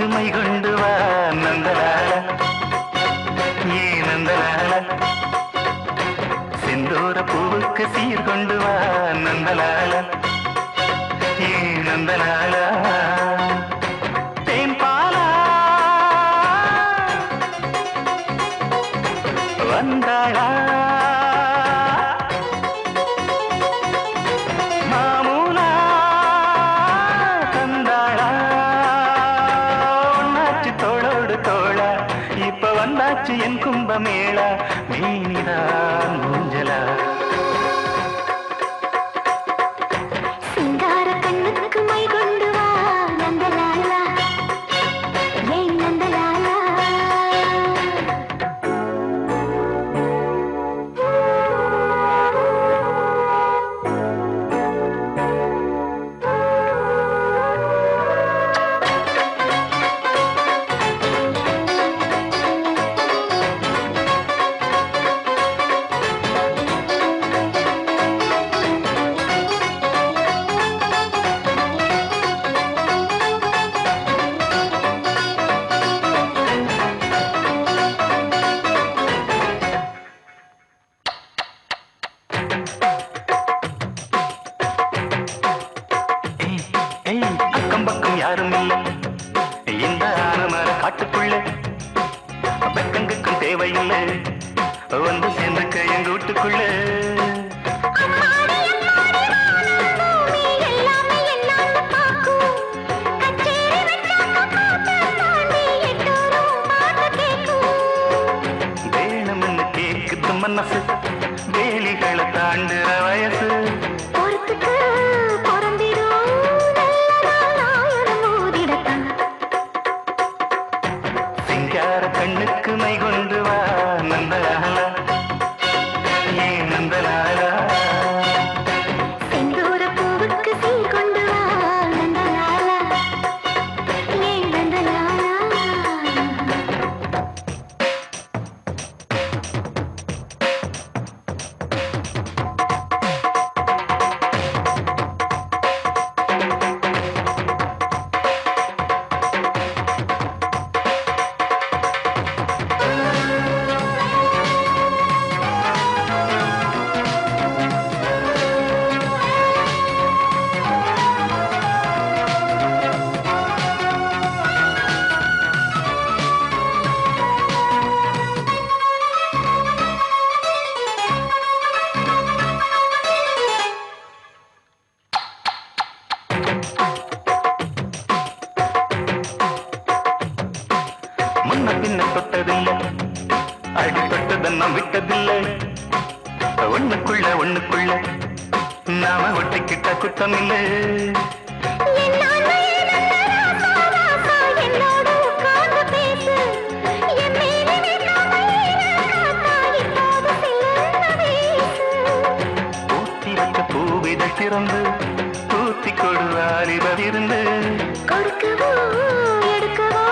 கண்ணுக்கு மை கொண்டு வா நந்தலால ஏ நந்தலால செந்தூர பூவுக்கு சீர் கொண்டு வா நந்தலால ஏ நந்தலால தேன்பாலா வந்தாளா வந்தாச்சு என் கும்பமேளா நீனிதான் மூஞ்சலா சிங்கார கண்ணுக்கு மை கொண்டு வா நந்தலாலா ஏன் நந்தலாலா அக்கம் பக்கம் யாரும் இல்லை இந்த ஆனமர காட்டுக்குள்ள பக்கங்குக்கும் தேவையில்லை வந்து சேர்ந்துக்க எங்க வீட்டுக்குள்ள வேணும்னு கேக்குது மனசு வேலிகளை தாண்டுற வயசு கண்ணுக்கு மை கொண்டு வா நந்தலாலா ஏ நந்தலாலா செந்தூர பூவுக்கு சீர் கொண்டு வா நந்தலாலா ஏ நந்தலாலா முன்ன பின்ன தொட்டதில்லை அடி தொட்டதெல்லாம் விட்டதில்லை ஒண்ணுக்குள்ள நாம ஒட்டிக்கிட்ட குத்தம் இல்லை ஊத்தி வச்ச பூவிதை திறந்து ஊத்தி கொடுவாலிப இருந்து கொடுக்கவோ எடுக்கவோ